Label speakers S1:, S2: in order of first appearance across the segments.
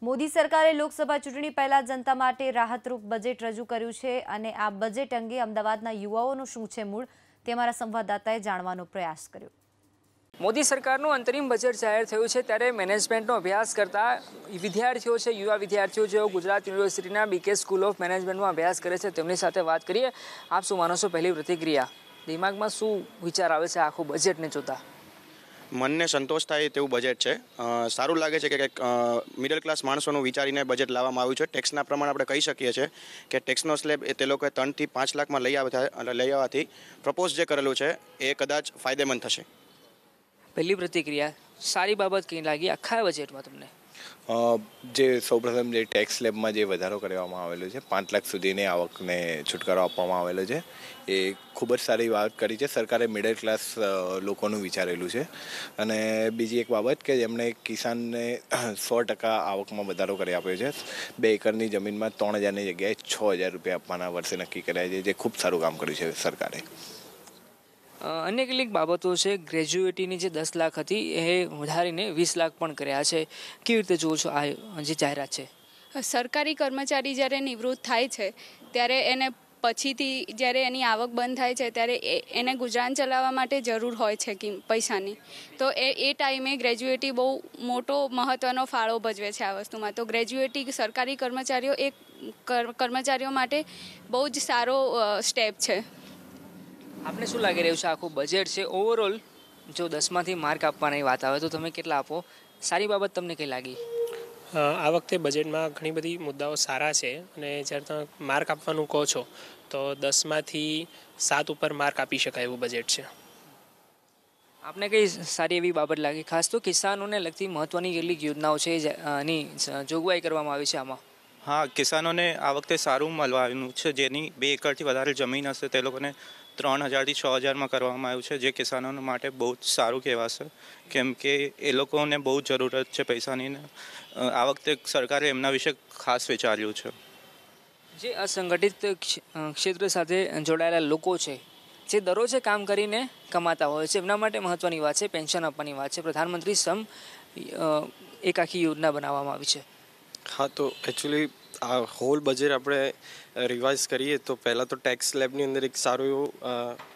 S1: મોદી સરકારે લોકસભા ચૂંટણી પહેલા જનતા માટે રાહતરૂપ બજેટ રજૂ કર્યું છે અને આ બજેટ અંગે અમદાવાદના યુવાઓનું શું છે મૂળ તે અમારા સંવાદદાતાએ જાણવાનો પ્રયાસ કર્યો।
S2: મોદી સરકારનું અંતરિમ બજેટ જાહેર થયું છે ત્યારે મેનેજમેન્ટનો અભ્યાસ કરતા વિદ્યાર્થીઓ છે, યુવા વિદ્યાર્થીઓ જેઓ ગુજરાત યુનિવર્સિટીના બીકે સ્કૂલ ઓફ મેનેજમેન્ટમાં અભ્યાસ કરે છે તેમની સાથે વાત કરીએ। આપ શું માનો છો, પહેલી પ્રતિક્રિયા, દિમાગમાં શું વિચાર આવે છે આખું બજેટને જોતા?
S3: મનને સંતોષ થાય તેવું બજેટ છે। સારું લાગે છે કે મિડલ ક્લાસ માણસોનું વિચારીને બજેટ લાવવામાં આવ્યું છે। ટેક્સના પ્રમાણે આપણે કહી શકીએ છીએ કે ટેક્સનો સ્લેબ એ તે લોકોએ 3 થી 5 લાખમાં લઈ આવવાથી પ્રપોઝ જે કરેલું છે એ કદાચ ફાયદેમંદ થશે।
S2: પહેલી પ્રતિક્રિયા, સારી બાબત કઈ લાગી આખા બજેટમાં તમને?
S4: જે સૌપ્રથમ જે ટેક્સ સ્લેબમાં જે વધારો કરવામાં આવેલો છે, 5 લાખ સુધીની આવકને છુટકારો આપવામાં આવેલો છે, એ ખૂબ જ સારી વાત કરી છે સરકારે। મિડલ ક્લાસ લોકોનું વિચારેલું છે। અને બીજી એક બાબત કે જેમણે કિસાનને 100% આવકમાં વધારો કરી આપ્યો છે। 2 એકરની જમીનમાં 3,000ની જગ્યાએ 6,000 રૂપિયા આપવાના વર્ષે નક્કી કર્યા છે, જે ખૂબ સારું કામ કર્યું છે સરકારે।
S2: અન્ય કેટલીક બાબતો છે, ગ્રેજ્યુએટીની જે 10 લાખ હતી એ વધારીને 20 લાખ પણ કર્યા છે, કેવી રીતે જુઓ છો આ જે જાહેરાત છે?
S5: સરકારી કર્મચારી જ્યારે નિવૃત્ત થાય છે ત્યારે એને પછીથી જ્યારે એની આવક બંધ થાય છે ત્યારે એને ગુજરાન ચલાવવા માટે જરૂર હોય છે કે પૈસાની, તો એ ટાઈમે ગ્રેજ્યુએટી બહુ મોટો મહત્ત્વનો ફાળો ભજવે છે આ વસ્તુમાં। તો ગ્રેજ્યુએટી સરકારી કર્મચારીઓ માટે બહુ જ સારો સ્ટેપ છે।
S2: આપને શું લાગી રહ્યું છે આખું બજેટ છે ઓવરઓલ? જો 10માંથી માર્ક આપવાની વાત આવે તો તમે કેટલા આપો? સારી બાબત તમને કઈ લાગી?
S6: આ વખતે બજેટમાં ઘણી બધી મુદ્દાઓ સારા છે અને જ્યારે તમે માર્ક આપવાનું કહો છો તો 10માંથી 7 ઉપર માર્ક આપી શકાય એવું બજેટ છે।
S2: આપને કઈ સારી એવી બાબત લાગી? ખાસ તો કિસાનોને લગતી મહત્ત્વની કેટલીક યોજનાઓ છે એની જોગવાઈ કરવામાં આવી છે આમાં?
S7: હા, કિસાનોને આ વખતે સારું મળવાનું છે। જેની 2 એકરથી વધારે જમીન હશે તે લોકોને 3,000થી 6,000માં કરવામાં આવ્યું છે, જે કિસાનો માટે બહુ જ સારું કહેવાશે, કેમ કે એ લોકોને બહુ જરૂરત છે પૈસાની। આ વખતે સરકારે એમના વિશે ખાસ વિચાર્યું છે।
S2: જે અસંગઠિત ક્ષેત્ર સાથે જોડાયેલા લોકો છે, જે દરરોજ કામ કરીને કમાતા હોય છે, એમના માટે મહત્ત્વની વાત છે પેન્શન આપવાની વાત છે। પ્રધાનમંત્રી એક આખી યોજના બનાવવામાં આવી છે।
S8: હા, તો એકચ્યુઅલી આ હોલ બજેટ આપણે રિવાઇઝ કરીએ તો પહેલાં તો ટેક્સ સ્લેબની અંદર એક સારું એવું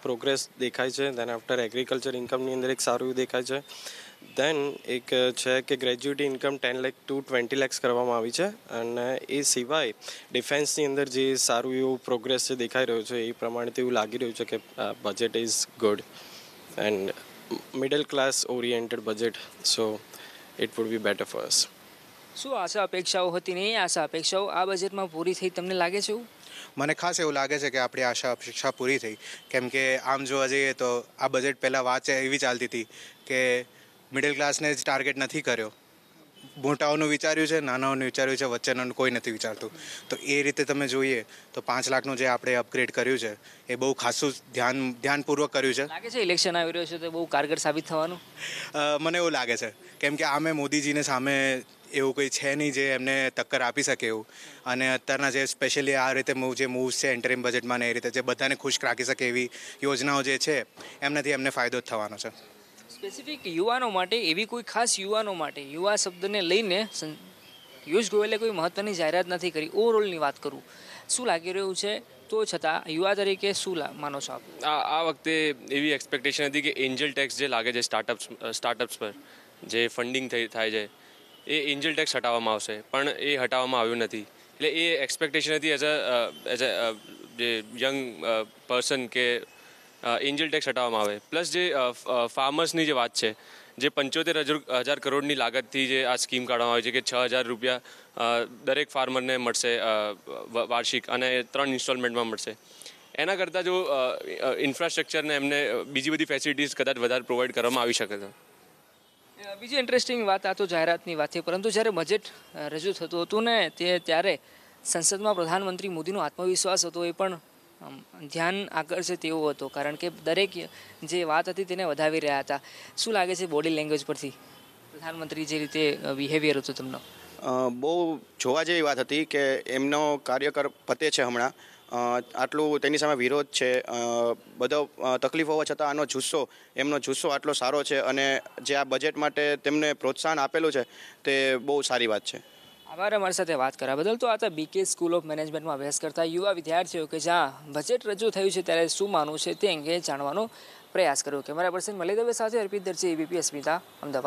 S8: પ્રોગ્રેસ દેખાય છે। દેન આફ્ટર એગ્રીકલ્ચર ઇન્કમની અંદર એક સારું એવું દેખાય છે। દેન એક છે કે gratuity income 10 lakh to 20 lakh કરવામાં આવી છે। અને એ સિવાય ડિફેન્સની અંદર જે સારું એવું પ્રોગ્રેસ જે દેખાઈ રહ્યો છે એ પ્રમાણે તો એવું લાગી રહ્યું છે કે budget is good and middle class oriented budget, so it would be better for us.
S2: શું આશા અપેક્ષાઓ હતી ને એ આશા અપેક્ષાઓ આ બજેટમાં પૂરી થઈ તમને લાગે છે એવું?
S9: મને ખાસ એવું લાગે છે કે આપણી આશા અપેક્ષા પૂરી થઈ, કેમ કે આમ જોવા જઈએ તો આ બજેટ પહેલાં વાત એવી ચાલતી હતી કે મિડલ ક્લાસને જ ટાર્ગેટ નથી કર્યો, મોટાઓનું વિચાર્યું છે, નાનાઓનું વિચાર્યું છે, વચ્ચેનું કોઈ નથી વિચારતું। તો એ રીતે તમે જોઈએ તો 5 લાખનું જે આપણે અપગ્રેડ કર્યું છે એ બહુ ખાસું ધ્યાનપૂર્વક કર્યું છે।
S2: લાગે છે ઇલેક્શન આવી રહ્યો છે તો બહુ કારગર સાબિત થવાનું?
S9: મને એવું લાગે છે, કેમ કે આમે મોદીજીને સામે એવું કંઈ છે નહીં જે એમને ટક્કર આપી શકે એવું। અને અત્યારના જે સ્પેશિયલી આ રીતે જે મૂવ્સ છે એન્ટરિમ બજેટમાં ને એ રીતે જે બધાને ખુશ રાખી શકે એવી યોજનાઓ જે છે એમનાથી એમને ફાયદો જ થવાનો છે।
S2: સ્પેસિફિક યુવાનો માટે એવી કોઈ ખાસ યુવાનો માટે યુવા શબ્દને લઈને પિયુષ ગોયલે કોઈ મહત્ત્વની જાહેરાત નથી કરી? ઓવરઓલની વાત કરું, શું લાગી રહ્યું છે તો છતાં યુવા તરીકે શું માનો છો આપ?
S10: આ વખતે એવી એક્સપેક્ટેશન હતી કે એન્જલ ટેક્સ જે લાગે છે સ્ટાર્ટઅપ્સ પર જે ફંડિંગ થાય છે એ એન્જલ ટેક્સ હટાવવામાં આવશે, પણ એ હટાવવામાં આવ્યું નથી। એટલે એ એક્સપેક્ટેશન હતી એઝ અ જે યંગ પર્સન કે એન્જલ ટેક્સ હટાવવામાં આવે। પ્લસ જે ફાર્મર્સની જે વાત છે, જે 75,000 કરોડની લાગતથી જે આ સ્કીમ કાઢવામાં આવી છે કે 6,000 રૂપિયા દરેક ફાર્મરને મળશે વાર્ષિક અને 3 ઇન્સ્ટોલમેન્ટમાં મળશે। એના કરતાં જો ઇન્ફ્રાસ્ટ્રક્ચરને એમને બીજી બધી ફેસિલિટીઝ કદાચ વધારે પ્રોવાઈડ કરવામાં આવી શકે છે।
S2: બીજી ઇન્ટરેસ્ટિંગ વાત આ તો જાહેરાતની વાત છે, પરંતુ જ્યારે બજેટ રજૂ થતું હતું ને ત્યારે સંસદમાં પ્રધાનમંત્રી મોદીનો આત્મવિશ્વાસ હતો એ પણ ધ્યાન આકર્ષે તેવો હતો, કારણ કે દરેક જે વાત હતી તેને વધાવી રહ્યા હતા। શું લાગે છે બોડી લેંગ્વેજ પરથી પ્રધાનમંત્રી જે રીતે બિહેવિયર હતું તેમનો?
S3: બહુ જોવા જેવી વાત હતી કે એમનો કાર્યકર પતે છે હમણાં, આટલું તેની સામે વિરોધ છે, બધો તકલીફ હોવા છતાં એમનો જુસ્સો આટલો સારો છે અને જે આ બજેટ માટે તેમને પ્રોત્સાહન આપેલું છે તે બહુ સારી વાત છે।
S2: આ આભાર અમારી સાથે વાત કરવા બદલ. તો આ હતા બીકે સ્કૂલ ઓફ મેનેજમેન્ટમાં અભ્યાસ કરતા યુવા વિદ્યાર્થીઓ કે જ્યાં બજેટ રજૂ થયું છે ત્યારે શું માનવું છે તે અંગે જાણવાનો પ્રયાસ કર્યો. કેમેરા પર્સન મલિક દવે સાથે અર્પિત દરજી, એબીપી અસ્મિતા, અમદાવાદ.